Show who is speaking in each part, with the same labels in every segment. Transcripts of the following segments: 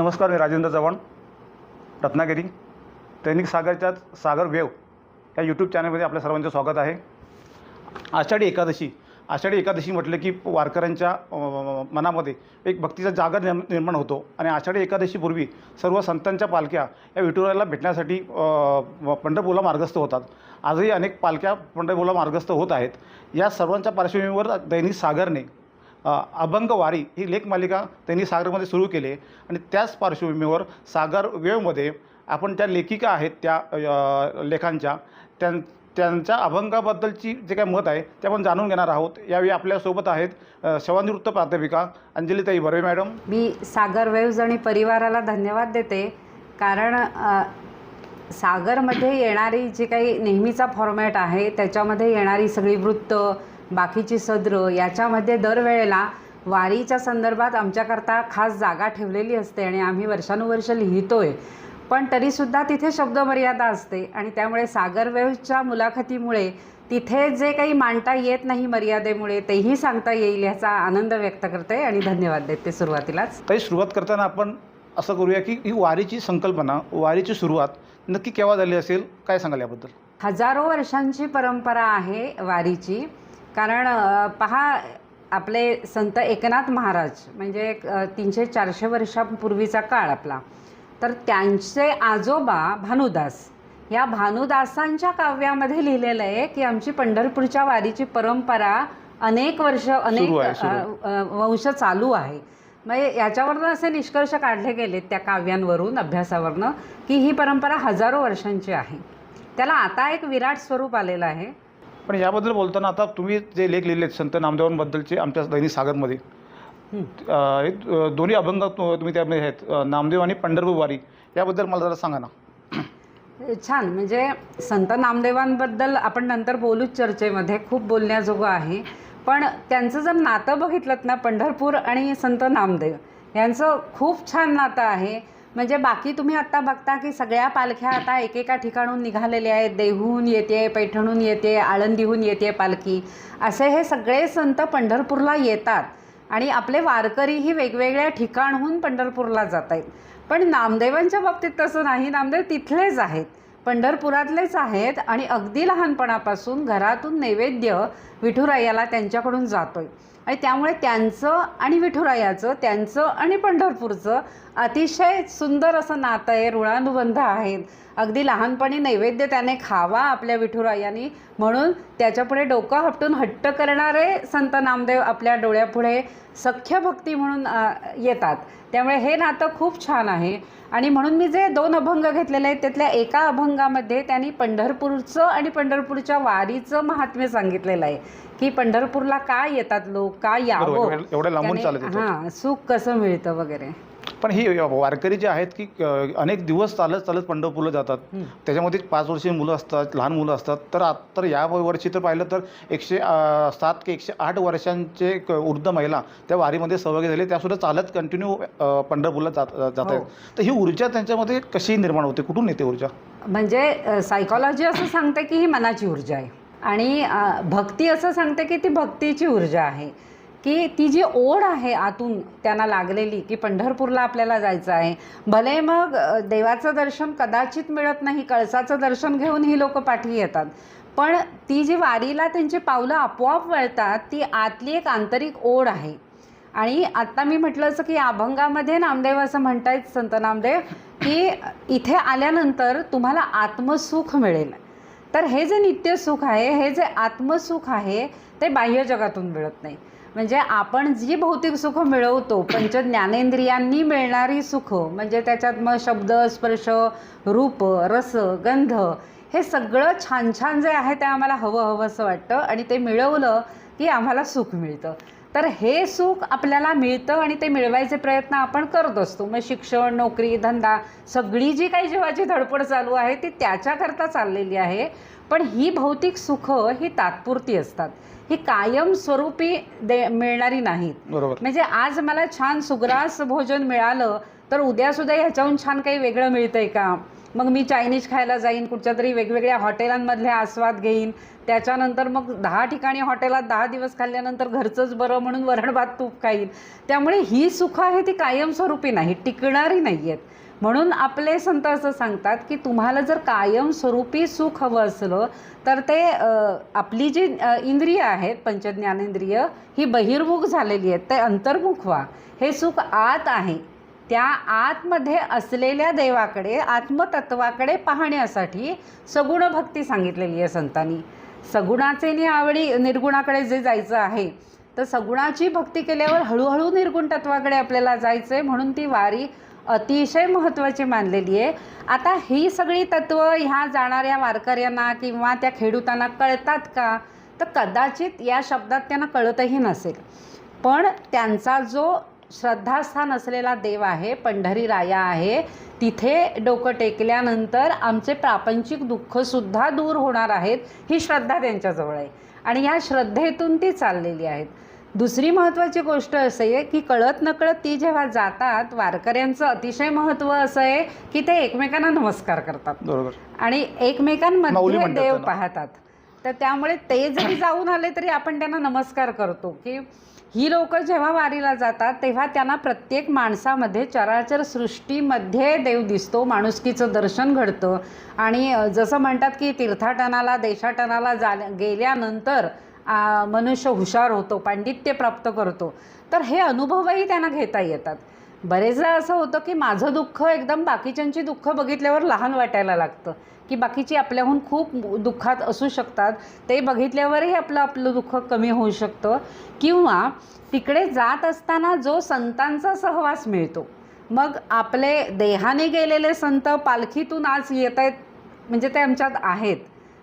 Speaker 1: नमस्कार, मी राजेंद्र चव्हाण, रत्नागिरी. दैनिक सागरच्या सागर वेव या यूट्यूब चॅनलमध्ये आपल्या सर्वांचं स्वागत आहे. आषाढी एकादशी म्हटलं की वारकऱ्यांच्या मनामध्ये एक भक्तीचा जागर निर्माण होतो आणि आषाढी एकादशीपूर्वी सर्व संतांच्या पालख्या या विठुरायाला भेटण्यासाठी पंढरपूरला मार्गस्थ होतात. आजही अनेक पालख्या पंढरपूरला मार्गस्थ होत आहेत. या सर्वांच्या पार्श्वभूमीवर दैनिक सागरने अभंग वारी ही लेखमालिका दैनिक सागरमध्ये सुरू केली आहे आणि त्याच पार्श्वभूमीवर सागर वेवमध्ये आपण ज्या लेखिका आहेत त्या लेखांच्या त्यांच्या अभंगाबद्दलची जे काही मत आहे ते आपण जाणून घेणार आहोत. यावेळी आपल्यासोबत आहेत सेवानिवृत्त प्राध्यापिका अंजलीताई बर्वे मॅडम.
Speaker 2: मी सागर वेव्ज आणि परिवाराला धन्यवाद देते, कारण सागरमध्ये येणारी जी काही नेहमीचा फॉर्मॅट आहे त्याच्यामध्ये येणारी सगळी वृत्त, बाकीची सदरं, याच्यामध्ये दरवेळेला वारीच्या संदर्भात आमच्याकरता खास जागा ठेवलेली असते आणि आम्ही वर्षानुवर्ष लिहितोय. पण तरीसुद्धा तिथे शब्दमर्यादा असते आणि त्यामुळे सागर वेव्हच्या मुलाखतीमुळे तिथे जे काही मांडता येत नाही मर्यादेमुळे तेही सांगता येईल याचा आनंद व्यक्त करते आणि धन्यवाद देते. सुरुवातीलाच
Speaker 1: ताई, सुरुवात करताना आपण असं करूया की ही वारीची संकल्पना, वारीची सुरुवात नक्की केव्हा झाली असेल, काय सांगाल याबद्दल?
Speaker 2: हजारो वर्षांची परंपरा आहे वारीची. कारण पहा, आपले संत एकनाथ महाराज म्हणजे 300-400 वर्षांपूर्वीचा काळ आपला, तर त्यांचे आजोबा भानुदास, या भानुदासांच्या काव्यामध्ये लिहिलेलं आहे की आमची पंढरपूरच्या वारीची परंपरा अनेक वर्ष वंश चालू आहे. म्हणजे याच्यावरनं असे निष्कर्ष काढले गेलेत त्या काव्यांवरून, अभ्यासावरनं, की ही परंपरा हजारो वर्षांची आहे. त्याला आता एक विराट स्वरूप आलेलं आहे.
Speaker 1: पण याबद्दल बोलताना आता तुम्ही जे लेख लिहिलेत संत नामदेवांबद्दलचे आमच्या दैनिक सागरमध्ये, दोन्ही अभंग तुम्ही त्यामध्ये आहेत, नामदेव आणि पंढरपूर वारी, याबद्दल मला जरा सांगा ना.
Speaker 2: छान. म्हणजे संत नामदेवांबद्दल आपण नंतर बोलूच, चर्चेमध्ये खूप बोलण्याजोगं आहे. पण त्यांचं जर नातं बघितलं ना, पंढरपूर आणि संत नामदेव यांचं खूप छान नातं आहे. म्हणजे बाकी तुम्ही आत्ता बघता की सगळ्या पालख्या आता एकेका ठिकाणून निघालेल्या आहेत. देहूहून येते, पैठणहून येते, आळंदीहून येते पालखी. असे हे सगळे संत पंढरपूरला येतात आणि आपले वारकरीही वेगवेगळ्या ठिकाणहून पंढरपूरला जात आहेत. पण नामदेवांच्या बाबतीत तसं नाही. नामदेव तिथलेच आहेत, पंढरपुरातलेच आहेत आणि अगदी लहानपणापासून घरातून नैवेद्य विठुरायाला त्यांच्याकडून जातोय आणि त्यामुळे त्यांचं आणि विठुरायाचं, त्यांचं आणि पंढरपूरचं अतिशय सुंदर असं नातं आहे, ऋणानुबंध आहेत. अगदी लहानपणी नैवेद्य त्याने खावा आपल्या विठुरायानी म्हणून त्याच्यापुढे डोकं हपटून हट्ट करणारे संत नामदेव आपल्या डोळ्यापुढे सख्य भक्ती म्हणून येतात. त्यामुळे हे नातं खूप छान आहे. आणि म्हणून मी जे 2 अभंग घेतलेले आहेत त्यातल्या एका अभंगामध्ये त्यांनी पंढरपूरचं आणि पंढरपूरच्या वारीचं महात्म्य सांगितलेलं आहे की पंढरपूरला का येतात लोक, का यावं,
Speaker 1: एवढ्या लांबून चालत,
Speaker 2: हां, सुख कसं मिळतं वगैरे.
Speaker 1: पण ही वारकरी जे आहेत की अनेक दिवस चालत चालत पंढरपूरला जातात. त्याच्यामध्ये 5 वर्षीय मुलं असतात, लहान मुलं असतात. तर या वर्षी तर पाहिलं तर 107 की 108 वर्षांचे वृद्ध महिला त्या वारीमध्ये सहभागी झाले. त्यासुद्धा चालत कंटिन्यू पंढरपूरला जात आहेत. तर ही ऊर्जा त्यांच्यामध्ये कशी निर्माण होते, कुठून येते ऊर्जा?
Speaker 2: म्हणजे सायकॉलॉजी असं सांगते की ही मनाची ऊर्जा आहे आणि भक्ती असं सांगते की ती भक्तीची ऊर्जा आहे. की ती जी ओढ आहे आतून त्यांना लागलेली की पंढरपूरला आपल्याला जायचं आहे. भले मग देवाचं दर्शन कदाचित मिळत नाही, कळसाचं दर्शन घेऊन ही लोक पाठी येतात, पण ती जी वारीला त्यांची पावलं आपोआप वळतात, ती आतली एक आंतरिक ओढ आहे. आणि आत्ता मी म्हटलं असं की अभंगामध्ये नामदेव असं म्हणतायत संत नामदेव की इथे आल्यानंतर तुम्हाला आत्मसुख मिळेल. तर हे जे नित्यसुख आहे, हे जे आत्मसुख आहे, ते बाह्य जगातून मिळत नाही. म्हणजे आपण जी भौतिक सुख मिळवतो, पंच ज्ञानेंद्रियांनी मिळणारी सुख, म्हणजे त्याच्यात मग शब्द, स्पर्श, रूप, रस, गंध, हे सगळं छान छान जे आहे ते आम्हाला हवं असं वाटतं आणि ते मिळवलं की आम्हाला सुख मिळतं. तर हे सुख आपल्याला मिळतं आणि ते मिळवायचे प्रयत्न आपण करत असतो. मग शिक्षण, नोकरी, धंदा, सगळी जी काही जीवाची धडपड चालू आहे ती त्याच्याकरता चाललेली आहे. पण ही भौतिक सुख ही तात्पुरती असतात, ही कायम स्वरूपी मिळणारी नाहीत. म्हणजे आज मला छान सुग्रास भोजन मिळालं तर उद्यासुद्धा ह्याच्याहून छान काही वेगळं मिळतंय का? मग मी चायनीज खायला जाईन, कुठच्या तरी वेगवेगळ्या हॉटेलांमधले आस्वाद घेईन, त्याच्यानंतर मग 10 ठिकाणी हॉटेलात 10 दिवस खाल्ल्यानंतर घरचंच बरं म्हणून वरण भात तूप खाईन. त्यामुळे ही सुखं आहे ती कायमस्वरूपी नाही, टिकणारी नाही आहेत. म्हणून आपले संत असं सांगतात की तुम्हाला जर कायमस्वरूपी सुख हवं असलं तर ते आपली जी इंद्रिय आहेत, पंचज्ञानेंद्रिय, ही बहिर्मुख झालेली आहेत, ते अंतर्मुख व्हा. हे सुख आत आहे, त्या आतमध्ये असलेल्या देवाकडे, आत्मतत्वाकडे पाहण्यासाठी सगुण भक्ती सांगितलेली आहे संतांनी. सगुणाचे आवडी निर्गुणाकडे जे जायचं आहे, तर सगुणाची भक्ती केल्यावर हळूहळू निर्गुण तत्वाकडे आपल्याला जायचं आहे. म्हणून ती वारी अतिशय महत्त्वाची मानलेली आहे. आता ही सगळी तत्त्व ह्या जाणाऱ्या वारकऱ्यांना किंवा त्या खेडूतांना कळतात का, तर कदाचित या शब्दात त्यांना कळतही नसेल. पण त्यांचा जो श्रद्धास्थान असलेला देव आहे, पंढरीराया आहे, तिथे डोकं टेकल्यानंतर आमचे प्रापंचिक दुःखसुद्धा दूर होणार आहेत, ही श्रद्धा त्यांच्याजवळ आहे आणि ह्या श्रद्धेतून ती चाललेली आहेत. दुसरी महत्त्वाची गोष्ट असं आहे की कळत नकळत ती जेव्हा जातात, वारकऱ्यांचं अतिशय महत्त्व असं आहे की ते एकमेकांना नमस्कार करतात. बरोबर. आणि एकमेकांमध्ये देव पाहतात. तर त्यामुळे ते जरी जाऊन आले तरी आपण त्यांना नमस्कार करतो. की ही लोक जेव्हा वारीला जातात तेव्हा त्यांना प्रत्येक माणसामध्ये, चराचर सृष्टीमध्ये देव दिसतो, माणुसकीचं दर्शन घडतं. आणि जसं म्हणतात की तीर्थाटनाला, देशाटनाला गेल्यानंतर मनुष्य हुशार होतो, पांडित्य प्राप्त करतो. तर हे अनुभवही त्यांना घेता येतात. बरेचदा असं होतं की माझं दुःख एकदम बाकीच्यांची दुःख बघितल्यावर लहान वाटायला लागतं, की बाकीची आपल्याहून खूप दुःखात असू शकतात, ते बघितल्यावरही आपलं दुःख कमी होऊ शकतं. किंवा तिकडे जात असताना जो संतांचा सहवास मिळतो, मग आपले देहाने गेलेले संत पालखीतून आज येत आहेत, म्हणजे ते आमच्यात आहेत,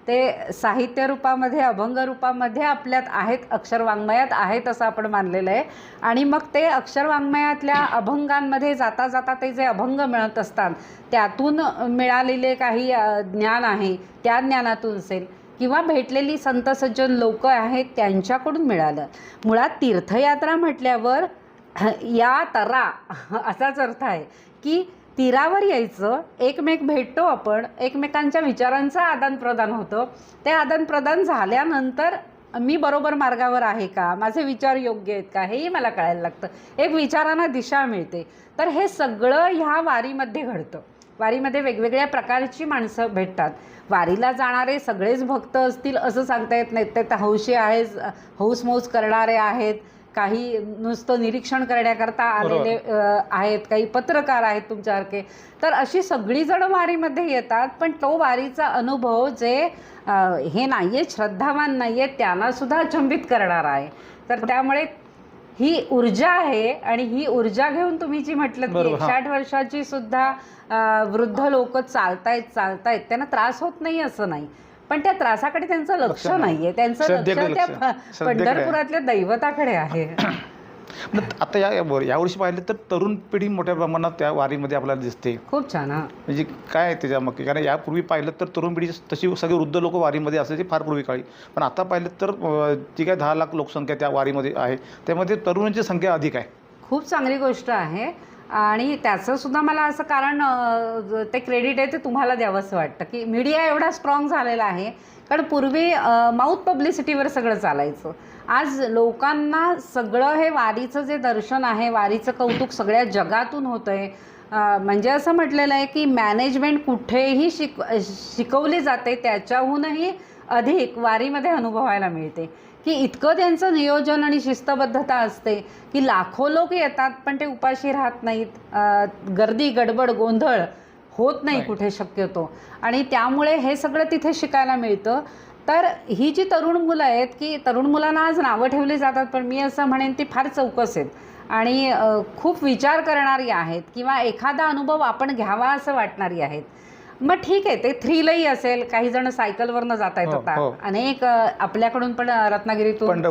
Speaker 2: ते साहित्य रूपामध्ये, अभंग रूपामध्ये आपल्यात आहेत, अक्षरवाङ्मयात आहेत असं आपण मानलेलं आहे. आणि मग ते अक्षरवाङ्मयातल्या अभंगांमध्ये जाता जाता ते जे अभंग मिळत असतात, त्यातून मिळालेले काही ज्ञान आहे, त्या ज्ञानातून असेल, किंवा भेटलेली संत सज्जन लोक आहेत त्यांच्याकडून मिळालं. मुळात तीर्थयात्रा म्हटल्यावर या तरा असाच अर्थ आहे की तीरावर यायचं, एकमेक भेटतो आपण, एकमेकांच्या विचारांचं आदानप्रदान होतं. ते आदानप्रदान झाल्यानंतर मी बरोबर मार्गावर आहे का, माझे विचार योग्य आहेत का, हेही मला कळायला लागतं. एक विचारांना दिशा मिळते. तर हे सगळं ह्या वारीमध्ये घडतं. वारीमध्ये वेगवेगळ्या प्रकारची माणसं भेटतात. वारीला जाणारे सगळेच भक्त असतील असं सांगता येत नाहीत. ते हौशी आहेत, हौसमौज करणारे आहेत, काही नुसतं निरीक्षण करण्याकरता आलेले आहेत, काही पत्रकार आहेत तुमच्यासारखे. तर अशी सगळीजण वारीमध्ये येतात. पण तो वारीचा अनुभव जे हे नाही आहे, श्रद्धावान नाही आहे, त्यांनासुद्धा अचंबित करणारा आहे. तर त्यामुळे ही ऊर्जा आहे. आणि ही ऊर्जा घेऊन तुम्ही जी म्हटलं की 160 वर्षाची सुद्धा वृद्ध लोक चालतायत, त्यांना त्रास होत नाही असं नाही, पण त्या त्रासाकडे त्यांचं लक्ष नाहीये. त्यांचं लक्ष त्या पंढरपुरातल्या दैवताकडे आहे.
Speaker 1: आता यावर्षी पाहिलं तर तरुण पिढी मोठ्या प्रमाणात त्या वारीमध्ये आपल्याला दिसते. खूप छान. म्हणजे काय आहे त्याच्या मग, कारण यापूर्वी पाहिलं तर तरुण पिढी तशी सगळे वृद्ध लोक वारीमध्ये असायची फार पूर्वी काळी. पण आता पाहिलं तर जी काय 10 लाख लोकसंख्या त्या वारीमध्ये आहे, त्यामध्ये तरुणांची संख्या अधिक आहे. खूप चांगली गोष्ट आहे. आणि त्याचंसुद्धा मला असं कारण ते क्रेडिट आहे ते तुम्हाला द्यावंसं वाटतं की मीडिया एवढा स्ट्रॉंग झालेला आहे. कारण पूर्वी माउथ पब्लिसिटीवर सगळं चालायचं. आज लोकांना सगळं हे वारीचं जे दर्शन आहे, वारीचं कौतुक सगळ्या जगातून होतं आहे. म्हणजे असं म्हटलेलं आहे की मॅनेजमेंट कुठेही शिकवली जाते त्याच्याहूनही अधिक वारीमध्ये अनुभवायला मिळते. की इतकं त्यांचं नियोजन आणि शिस्तबद्धता असते की लाखो लोक येतात पण ते उपाशी राहत नाहीत. गर्दी, गडबड, गोंधळ होत नाही कुठे शक्यतो. आणि त्यामुळे हे सगळं तिथे शिकायला मिळतं. तर ही जी तरुण मुलं आहेत की तरुण मुलांना आज नावं ठेवली जातात, पण मी असं म्हणेन ती फार चौकस आहेत आणि खूप विचार करणारी आहेत किंवा एखादा अनुभव आपण घ्यावा असं वाटणारी आहेत. मग ठीक आहे, ते थ्रिलही असेल. काही जण सायकलवरनं जाता येत होता. अनेक आपल्याकडून पण रत्नागिरीतून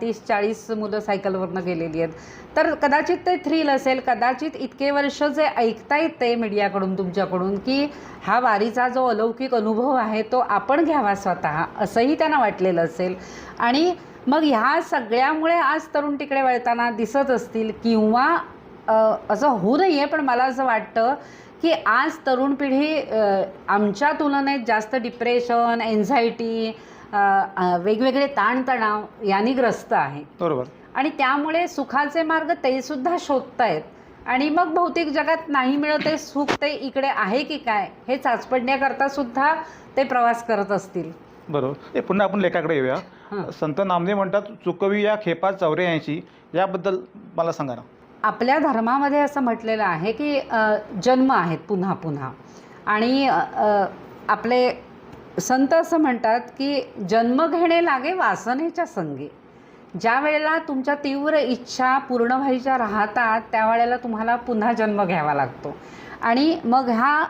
Speaker 1: 30-40 मुलं सायकलवरनं गेलेली आहेत. तर कदाचित ते थ्रिल असेल. कदाचित इतके वर्ष जे ऐकता येते मीडियाकडून, तुमच्याकडून, की हा वारीचा जो अलौकिक अनुभव आहे तो आपण घ्यावा स्वतः, असंही त्यांना वाटलेलं असेल. आणि मग ह्या सगळ्यामुळे आज तरुण तिकडे वळताना दिसत असतील. किंवा असं होऊ नये, पण मला असं वाटतं
Speaker 2: की आज तरुण पिढी आमच्या तुलनेत जास्त डिप्रेशन, एन्झायटी, वेगवेगळे ताणतणाव यांनी ग्रस्त आहे.
Speaker 1: बरोबर.
Speaker 2: आणि त्यामुळे सुखाचे मार्ग ते सुद्धा शोधतायत आणि मग भौतिक जगात नाही मिळत ते सुख ते इकडे आहे की काय हे चाचपडण्याकरता सुद्धा ते प्रवास करत असतील.
Speaker 1: बरोबर. पुन्हा आपण लेखाकडे येऊया. संत नामदेव म्हणतात, चुकवी या खेपा 84 याबद्दल मला सांगा ना.
Speaker 2: आपल्या धर्मामध्ये असं म्हटलेलं आहे की जन्म आहेत पुन्हा पुन्हा, आणि आपले संत असं म्हणतात की जन्म घेणे लागे वासनेच्या संगे. ज्या वेळेला तुमच्या तीव्र इच्छा पूर्ण व्हायच्या राहतात त्यावेळेला तुम्हाला पुन्हा जन्म घ्यावा लागतो. आणि मग हा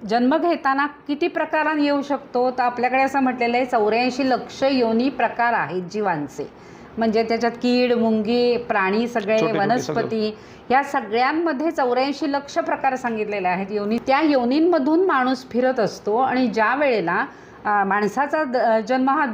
Speaker 2: जन्म घेताना किती प्रकारांनी येऊ शकतो, तर आपल्याकडे असं म्हटलेलं आहे 84 लक्ष योनी प्रकार आहेत जीवांचे. म्हणजे त्याच्यात कीड, मुंगी, प्राणी सगळे, वनस्पती, या सगळ्यांमध्ये 84 लक्ष प्रकार आलेले आहेत योनी. त्या योनींमधून माणूस फिरत असतो. आणि ज्या वेळेला माणसाचा जन्म हा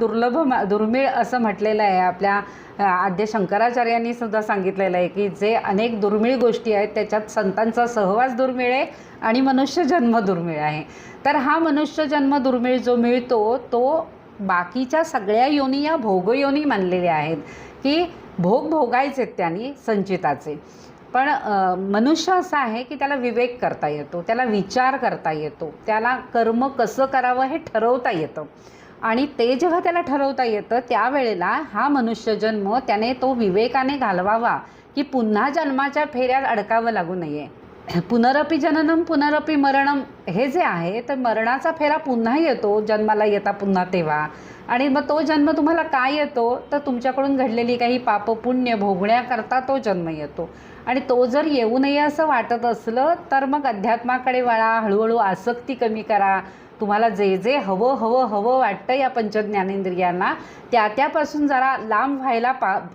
Speaker 2: दुर्मिळ असं म्हटलेलं आहे. आपल्या आद्य शंकराचार्यांनी सुद्धा सांगितलेलं आहे की जे अनेक दुर्मिळ गोष्टी आहेत त्याच्यात संतांचा सहवास दुर्मिळ आहे आणि मनुष्य जन्म दुर्मिळ आहे. तर हा मनुष्य जन्म दुर्मिळ जो मिळतो तो बाकीच्या सगळ्या योनी या भोगयोनी मानलेल्या आहेत की भोग भोगायचे त्यांनी संचिताचे. पण मनुष्य असा आहे की त्याला विवेक करता येतो, त्याला विचार करता येतो, त्याला कर्म कसं करावं हे ठरवता येतं. आणि ते जेव्हा त्याला ठरवता येतं त्यावेळेला हा मनुष्य जन्म त्याने तो विवेकाने घालवावा की पुन्हा जन्माच्या फेऱ्यात अडकावं लागू नये. पुनरपि जननम पुनरपि मरणम हे जे आहे तर मरणाचा फेरा पुन्हा येतो जन्माला येता पुन्हा तेव्हा. आणि मग तो जन्म तुम्हाला काय येतो तर तुमच्याकडून घडलेली काही पाप पुण्य भोगण्याकरता तो जन्म येतो. आणि तो जर येऊ नये असं वाटत असलं तर मग अध्यात्माकडे वळा, हळूहळू आसक्ती कमी करा. तुम्हाला जे जे हवं वाटतं या पंचज्ञानेंद्रियांना त्यापासून जरा लांब व्हायला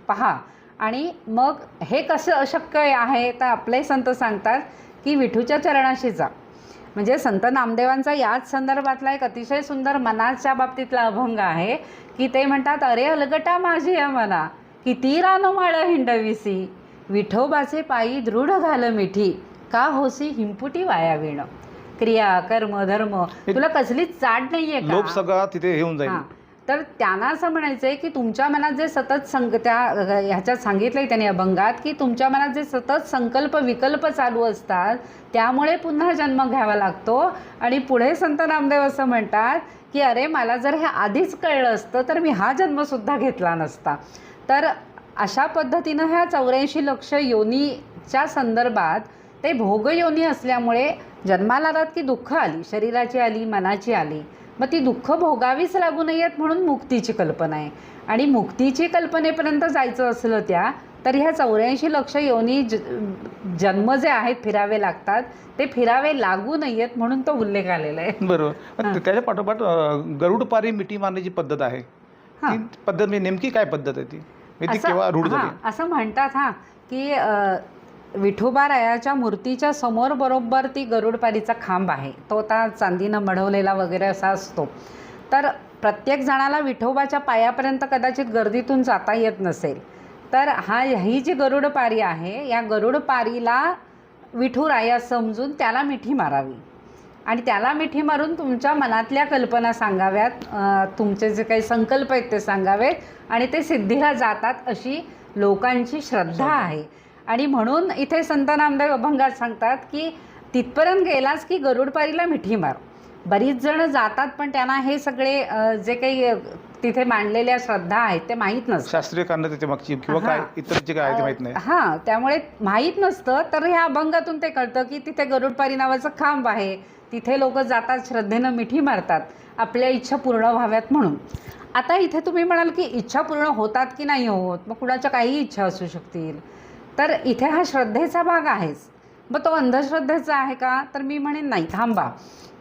Speaker 2: पहा. आणि मग हे कसं अशक्य आहे तर आपले संत सांगतात की विठूच्या चरणाशी जा. म्हणजे संत नामदेवांचा याच संदर्भातला एक अतिशय सुंदर मनाच्या बाबतीतला अभंग आहे की ते म्हणतात, अरे अलगटा माझी या मना किती रानो माळ हिंडविसी, विठोबाचे पायी दृढ घाल मिठी, का होसी हिंपुटी वाया विण. क्रिया, कर्म, धर्म तुला कसलीच चाड नाहीये का?
Speaker 1: लोक सगळा तिथे येऊन जाईल.
Speaker 2: तर त्यांना असं म्हणायचं आहे की तुमच्या मनात जे सतत ह्याच्यात सांगितलंय त्यांनी अभंगात की तुमच्या मनात जे सतत संकल्प विकल्प चालू असतात त्यामुळे पुन्हा जन्म घ्यावा लागतो. आणि पुढे संत नामदेव असं म्हणतात की अरे मला जर हे आधीच कळलं असतं तर मी हा जन्मसुद्धा घेतला नसता. तर अशा पद्धतीनं ह्या 84 लक्ष योनीच्या संदर्भात ते भोगयोनी असल्यामुळे जन्माला आलात की दुःख आली, शरीराची आली, मनाची आली, मग ती दुःख भोगावीच लागू नयेत म्हणून मुक्तीची कल्पना आहे. आणि मुक्तीची कल्पनेपर्यंत जायचं असलं तर ह्या 84 लक्ष योनी जन्म जे आहेत फिरावे लागतात ते फिरावे लागू नयेत म्हणून तो उल्लेख आलेला आहे.
Speaker 1: बरोबर. त्याच्या पाठोपाठ गरुडपारी मिठी मारण्याची पद्धत आहे. ती पद्धत नेमकी काय पद्धत आहे ती? केव्हा रूढ झाली?
Speaker 2: असं म्हणतात की विठोबारायाच्या मूर्तीच्या समोर बरोबर ती गरुडपारीचा खांब आहे. तो आता चांदीनं मढवलेला वगैरे असा असतो. तर प्रत्येक जणाला विठोबाच्या पायापर्यंत कदाचित गर्दीतून जाता येत नसेल. तर ही जी गरुडपारी आहे या गरुडपारीला विठुराया समजून त्याला मिठी मारावी. आणि त्याला मिठी मारून तुमच्या मनातल्या कल्पना सांगाव्यात, तुमचे जे काही संकल्प आहेत ते सांगावेत आणि ते सिद्धीला जातात अशी लोकांची श्रद्धा आहे. आणि म्हणून इथे संत नामदेव अभंगात सांगतात की तिथपर्यंत गेलास की गरुडपारीला मिठी मार. बरीच जण जातात पण त्यांना हे सगळे जे काही तिथे मांडलेल्या श्रद्धा आहेत ते माहीत नसतं.
Speaker 1: शास्त्रीय कारण त्याच्या मागची किंवा काय इतर जे काय ते माहीत नाही.
Speaker 2: त्यामुळे माहीत नसतं. तर ह्या अभंगातून ते कळतं की तिथे गरुडपारी नावाचं खांब आहे, तिथे लोक जातात, श्रद्धेनं मिठी मारतात आपल्या इच्छा पूर्ण व्हाव्यात म्हणून. आता इथे तुम्ही म्हणाल की इच्छा पूर्ण होतात की नाही होत, मग कुणाच्या काही इच्छा असू शकतील. तर इथे हा श्रद्धेचा भाग आहेच. मग तो अंधश्रद्धेचा आहे का तर मी म्हणेन नाही, थांबा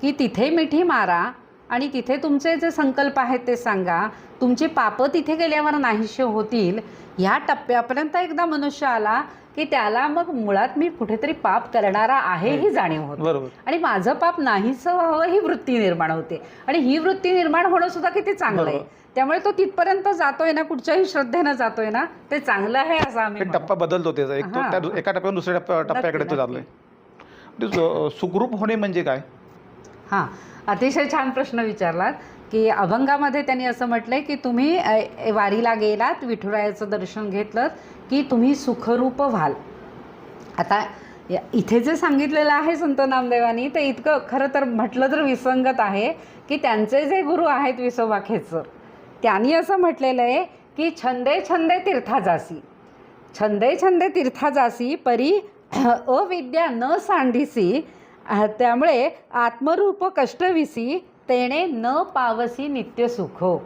Speaker 2: की तिथे मिठी मारा आणि तिथे तुमचे जे संकल्प आहेत ते सांगा. तुमची पापं तिथे गेल्यावर नाहीशी होतील. ह्या टप्प्यापर्यंत एकदा मनुष्य आला की त्याला मग मुळात मी कुठेतरी पाप करणारा आहे ही जाणीव होते. आणि माझं पाप नाहीसं व्हावं ही वृत्ती निर्माण होते. आणि ही वृत्ती निर्माण होणं सुद्धा किती चांगलं आहे. त्यामुळे तो तिथपर्यंत जातोय ना, कुठच्याही श्रद्धेनं जातोय ना, ते चांगलं आहे असं आम्ही
Speaker 1: टप्पा बदलतो त्याचा. एका टप्प्यावरून दुसऱ्या टप्प्याकडे तो जातोय. सुखरूप होणे म्हणजे काय?
Speaker 2: हां, अतिशय छान प्रश्न विचारलात की अभंगामध्ये त्यांनी असं म्हटलंय की तुम्ही वारीला गेलात, विठुरायाचं दर्शन घेतलं की तुम्ही सुखरूप व्हाल. आता इथे जे सांगितलेलं आहे संत नामदेवांनी ते इतकं खरं तर म्हटलं तर विसंगत आहे की त्यांचे जे गुरु आहेत विसोबाखेचं, त्यांनी असं म्हटलेलं आहे की छंदे छंदे तीर्था जासी, छंदे छंदे तीर्था जासी परी अविद्या न सांडिसी, त्यामुळे आत्मरूप कष्टविसी तेणे न पावसी नित्य सुखो.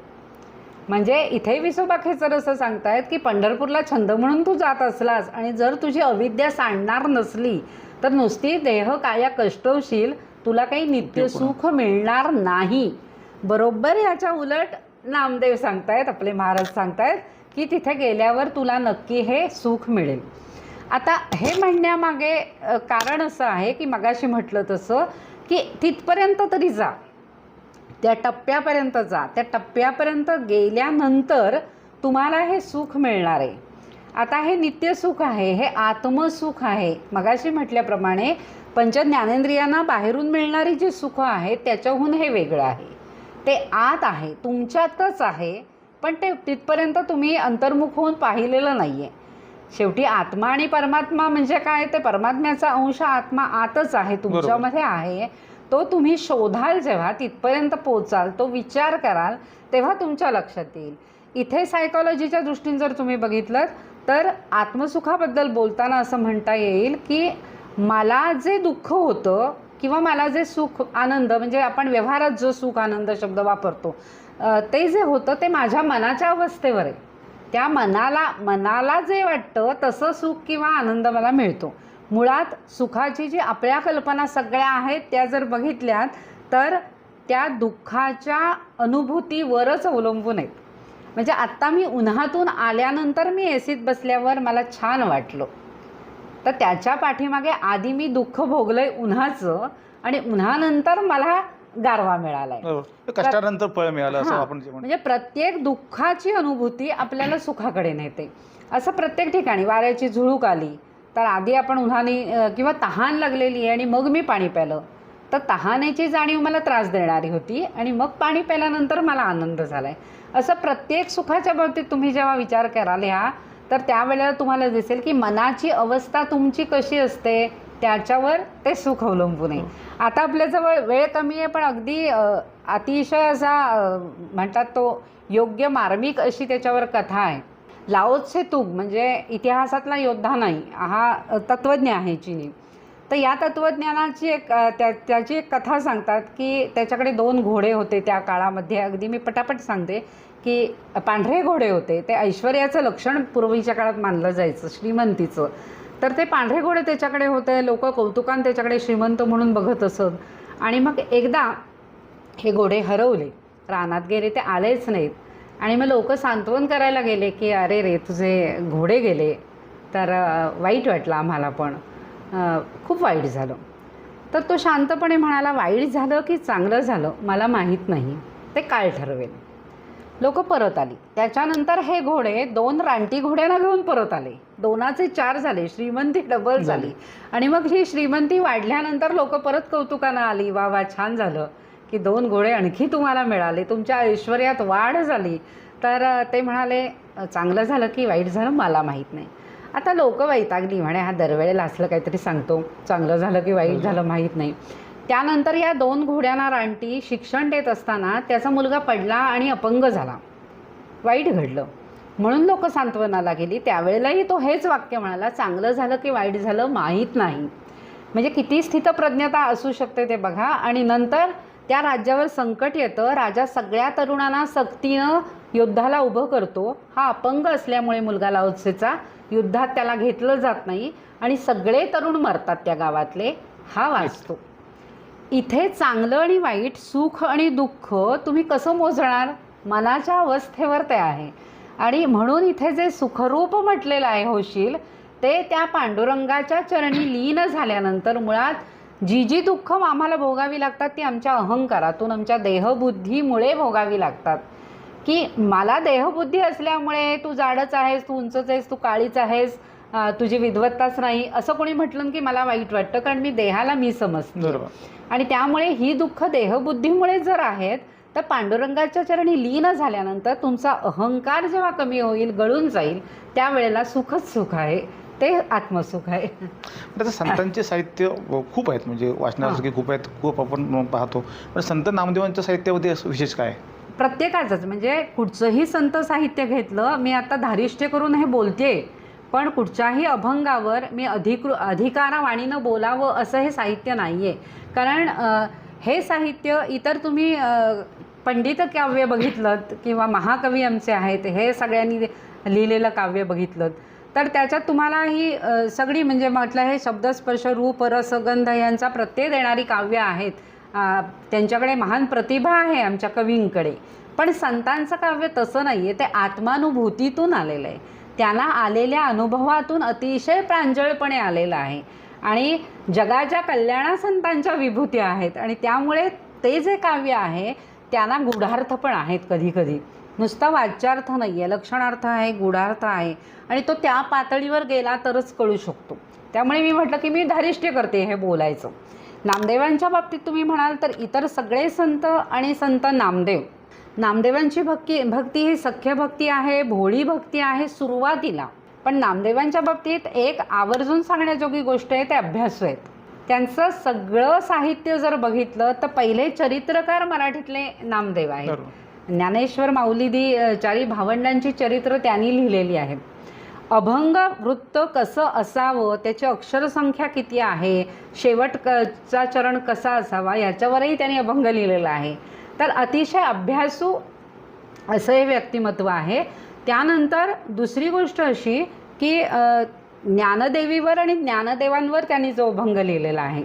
Speaker 2: म्हणजे इथे विसोबा खेचर असं सांगतायत की पंढरपूरला छंद म्हणून तू जात असलास आणि जर तुझी अविद्या सांडणार नसली तर नुसती देह काया कष्टवशील, तुला काही नित्य सुख मिळणार नाही. बरोबर याच्या उलट नामदेव सांगतायत, आपले महाराज सांगतायत की तिथे गेल्यावर तुला नक्की हे सुख मिळेल. आता हे म्हणण्यामागे कारण असं आहे की मगाशी म्हटलं तसं की तिथपर्यंत तरी जा, त्या टप्प्यापर्यंत जा, त्या टप्प्यापर्यंत गेल्यानंतर तुम्हाला हे सुख मिळणार आहे. आता हे नित्य सुख आहे, हे आत्मसुख आहे. मगाशी म्हटल्याप्रमाणे पंचज्ञानेंद्रियांना बाहेरून मिळणारी जी सुख आहे त्याच्याहून हे वेगळं आहे. ते आत आहे, तुमच्यातच आहे, पण ते तिथपर्यंत तुम्ही अंतर्मुख होऊन पाहिलेलं नाही आहे. शेवटी आत्मा आणि परमात्मा म्हणजे काय, ते परमात्म्याचा अंश आत्मा आतच आहे, तुमच्यामध्ये आहे. तो तुम्ही शोधाल, जेव्हा तिथपर्यंत पोचाल, तो विचार कराल, तेव्हा तुमच्या लक्षात येईल. इथे सायकॉलॉजीच्या दृष्टीने जर तुम्ही बघितलं तर आत्मसुखाबद्दल बोलताना असं म्हणता येईल की मला जे दुःख होतं किंवा मला जे सुख आनंद, म्हणजे आपण व्यवहारात जो सुख आनंद शब्द वापरतो ते जे होतं ते माझ्या मनाच्या अवस्थेवर आहे. त्या मनाला जे वाटतं तसं सुख किंवा आनंद मला मिळतो. मुळात सुखाची जी आपल्या कल्पना सगळ्या आहेत त्या जर बघितल्यात तर त्या दुःखाच्या अनुभूतीवरच अवलंबून आहेत. म्हणजे आत्ता मी उन्हातून आल्यानंतर मी एसीत बसल्यावर मला छान वाटलं, तर त्याच्या पाठीमागे आधी मी दुःख भोगलंय उन्हाचं आणि उन्हानंतर मला गारवा मिळालाय,
Speaker 1: कष्टानंतर फळ मिळालं असं आपण
Speaker 2: म्हणजे प्रत्येक दुःखाची अनुभूती आपल्याला सुखाकडे नेते. असं प्रत्येक ठिकाणी वाऱ्याची झुळूक आली तर आधी आपण उन्हाने किंवा तहान लागलेली आहे आणि मग मी पाणी प्यालं तर तहानेची जाणीव मला त्रास देणारी होती आणि मग पाणी प्याल्यानंतर मला आनंद झाला आहे. असं प्रत्येक सुखाच्या बाबतीत तुम्ही जेव्हा विचार कराल ह्या, तर त्यावेळेला तुम्हाला दिसेल की मनाची अवस्था तुमची कशी असते त्याच्यावर ते सुख अवलंबून आहे. आता आपल्याजवळ वेळ कमी आहे, पण अगदी अतिशय असा म्हणतात तो योग्य मार्मिक अशी त्याच्यावर कथा आहे. लाओ त्से तुग म्हणजे इतिहासातला योद्धा नाही, हा तत्त्वज्ञ आहे चिनी. तर या तत्त्वज्ञानाची त्याची एक कथा सांगतात की त्याच्याकडे 2 घोडे होते त्या काळामध्ये. अगदी मी पटापट सांगते की पांढरे घोडे होते. ते ऐश्वर्याचं लक्षण पूर्वीच्या काळात मानलं जायचं, श्रीमंतीचं. तर ते पांढरे घोडे त्याच्याकडे होते, लोक कौतुकाने त्याच्याकडे श्रीमंत म्हणून बघत असत. आणि मग एकदा हे घोडे हरवले, रानात गेले, ते आलेच नाहीत. आणि मग लोक सांत्वन करायला गेले की अरे रे तुझे घोडे गेले, तर वाईट वाटलं आम्हाला, पण खूप वाईट झालं. तर तो शांतपणे म्हणाला, वाईट झालं की चांगलं झालं मला माहीत नाही, ते काळ ठरवेल. लोक परत आली. त्याच्यानंतर हे घोडे 2 रानटी घोड्यांना घेऊन परत आले. 2चे 4 झाले, श्रीमंती डबल झाली. आणि मग ही श्रीमंती वाढल्यानंतर लोक परत कौतुकानं आली, वा वा छान झालं की 2 घोडे आणखी तुम्हाला मिळाले, तुमच्या ऐश्वर्यात वाढ झाली. तर ते म्हणाले, चांगलं झालं की वाईट झालं मला माहीत नाही. आता लोक वैतागली, म्हणे हा दरवेळेला असलं काहीतरी सांगतो, चांगलं झालं की वाईट झालं माहीत नाही. त्यानंतर या 2 घोड्यांना रानटी शिक्षण देत असताना त्याचा मुलगा पडला आणि अपंग झाला, वाईट घडलं. म्हणून लोक सांत्वनाला गेली. त्यावेळेलाही तो हेच वाक्य म्हणाला, चांगलं झालं की वाईट झालं माहीत नाही. म्हणजे किती स्थितप्रज्ञता असू शकते ते बघा. आणि नंतर त्या राज्यावर संकट येतं, राजा सगळ्या तरुणांना सक्तीनं युद्धाला उभं करतो. हा अपंग असल्यामुळे मुलगा लाओ त्सेचा युद्धात त्याला घेतलं जात नाही आणि सगळे तरुण मरतात त्या गावातले, हा वाचतो. इथे चांगलं आणि वाईट, सुख आणि दुःख तुम्ही कसं मोजणार, मनाच्या अवस्थेवर ते आहे. आणि म्हणून इथे जे सुखरूप म्हटलेलं आहे होशील, ते त्या पांडुरंगाच्या चरणी लीन झाल्यानंतर मुळात जी जी दुःख आम्हाला भोगावी लागतात ती आमच्या अहंकारातून, आमच्या देहबुद्धीमुळे भोगावी लागतात. की मला देहबुद्धी असल्यामुळे तू जाडच आहेस, तू उंचच आहेस, तू काळीच आहेस, तुझी विद्वत्ताच नाही असं कोणी म्हटलं की मला वाईट वाटतं, कारण मी देहाला मी समजते.
Speaker 1: बरोबर.
Speaker 2: आणि त्यामुळे ही दुःख देहबुद्धीमुळे जर आहेत तर पांडुरंगाच्या चरणी लीन झाल्यानंतर तुमचा अहंकार जेव्हा कमी होईल, गळून जाईल, त्यावेळेला सुखच सुख आहे, ते आत्मसुख आहे.
Speaker 1: आता संतांचे साहित्य खूप आहेत, म्हणजे वाचण्यासारखे खूप आहेत, खूप आपण पाहतो. पण संत नामदेवांच्या साहित्यामध्ये असं विशेष काय आहे?
Speaker 2: प्रत्येकाचंच म्हणजे कुठचंही संत साहित्य घेतलं, मी आता धारिष्ट्य करून हे बोलते, पण कुठच्याही अभंगावर मी अधिकारावाणीनं बोलावं असं हे साहित्य नाही आहे. कारण हे साहित्य इतर तुम्ही पंडित काव्य बघितलं किंवा महाकवी आमचे आहेत हे सगळ्यांनी लिहिलेलं काव्य बघितलं तर त्याच्यात तुम्हाला ही सगळी म्हणजे म्हटलं हे शब्दस्पर्श रूप रस गंध यांचा प्रत्यय देणारी काव्य आहेत. त्यांच्याकडे महान प्रतिभा आहे आमच्या कवींकडे. पण संतांचं काव्य तसं नाही आहे, ते आत्मानुभूतीतून आलेलं आहे, त्याला आलेल्या अनुभवातून अतिशय प्रांजळपणे आलेलं आहे. आणि जगाच्या कल्याणा संतांच्या विभूती आहेत आणि त्यामुळे ते जे काव्य आहे त्यांना गूढार्थ पण आहेत. कधी कधी नुसता वाच्यार्थ नाही आहे, लक्षणार्थ आहे, गूढार्थ आहे आणि तो त्या पातळीवर गेला तरच कळू शकतो. त्यामुळे मी म्हटलं की मी धारिष्ट्य करते हे बोलायचं. नामदेवांच्या बाबतीत तुम्ही म्हणाल तर इतर सगळे संत आणि संत नामदेवांची भक्ती ही सख्य भक्ती आहे, भोळी भक्ती आहे सुरुवातीला. पण नामदेवांच्या बाबतीत एक आवर्जून सांगण्याजोगी गोष्ट आहे, ते अभ्यासू आहेत. त्यांचं सगळं साहित्य जर बघितलं तर पहिले चरित्रकार मराठीतले नामदेव आहेत. ज्ञानेश्वर माऊलीदी चारी भावंडांची चरित्र त्यांनी लिहिलेली आहेत. अभंग वृत्त कसं असावं, त्याची अक्षरसंख्या किती आहे, शेवटचा चरण कसा असावा याच्यावरही त्यांनी अभंग लिहिलेला आहे. तर अतिशय अभ्यासू असं हे व्यक्तिमत्व आहे. त्यानंतर दुसरी गोष्ट अशी की ज्ञानदेवीवर आणि ज्ञानदेवांवर त्यांनी जो अभंग लिहिलेला आहे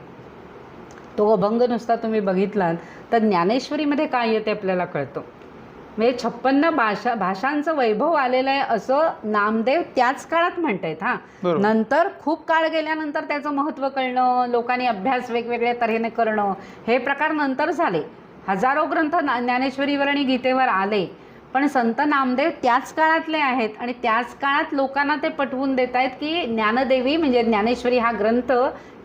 Speaker 2: तो अभंग नुसता तुम्ही बघितलात तर ज्ञानेश्वरीमध्ये काय येते आपल्याला कळतं. म्हणजे 56 भाषांचं वैभव आलेलं आहे असं नामदेव त्याच काळात म्हणतायत. नंतर खूप काळ गेल्यानंतर त्याचं महत्त्व कळणं, लोकांनी अभ्यास वेगवेगळ्या तऱ्हेने करणं, हे प्रकार नंतर झाले. हजारो ग्रंथ ज्ञानेश्वरीवर आणि गीतेवर आले, पण संत नामदेव त्याच काळातले आहेत आणि त्याच काळात लोकांना ते पटवून देत आहेत की ज्ञानदेवी म्हणजे ज्ञानेश्वरी हा ग्रंथ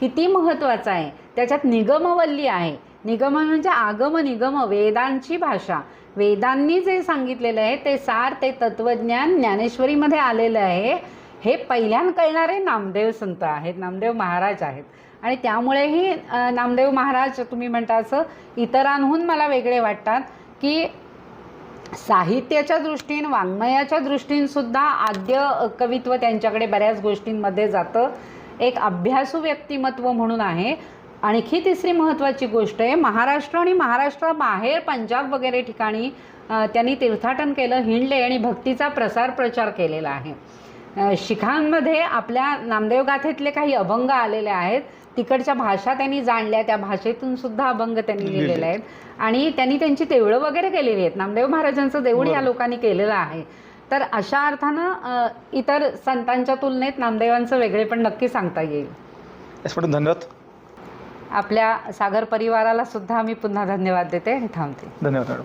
Speaker 2: किती महत्त्वाचा आहे. त्याच्यात निगमवल्ली आहे. निगम म्हणजे आगम निगम, वेदांची भाषा, वेदांनी जे सांगितलेलं आहे ते सार, ते तत्वज्ञान ज्ञानेश्वरीमध्ये आलेलं आहे. हे पहिल्यांदा कळणारे नामदेव संत आहेत, नामदेव महाराज आहेत. आणि त्यामुळेही नामदेव महाराज तुम्ही म्हणता असं इतरांहून मला वेगळे वाटतात की साहित्याच्या दृष्टीने, वाङ्मयाच्या दृष्टीनेसुद्धा आद्य कवित्व त्यांच्याकडे बऱ्याच गोष्टींमध्ये जातं. एक अभ्यासू व्यक्तिमत्व म्हणून आहे. आणखी तिसरी महत्त्वाची गोष्ट आहे, महाराष्ट्र आणि महाराष्ट्राबाहेर पंजाब वगैरे ठिकाणी त्यांनी तीर्थाटन केलं, हिंडले आणि भक्तीचा प्रचार केलेला आहे. शिखांमध्ये आपल्या नामदेव गाथेतले काही अभंग आलेले आहेत, तिकडच्या भाषा त्यांनी जाणल्या, त्या भाषेतून सुद्धा अभंग त्यांनी लिहिलेले आहेत आणि त्यांनी त्यांची देवळं वगैरे केलेली आहेत. नामदेव महाराजांचं देऊळ या लोकांनी केलेलं आहे. तर अशा अर्थानं इतर संतांच्या तुलनेत नामदेवांचं वेगळे पण नक्की सांगता येईल.
Speaker 1: धन्यवाद.
Speaker 2: आपल्या सागर परिवाराला सुद्धा मी पुन्हा धन्यवाद देते आणि थांबते.
Speaker 1: धन्यवाद मॅडम.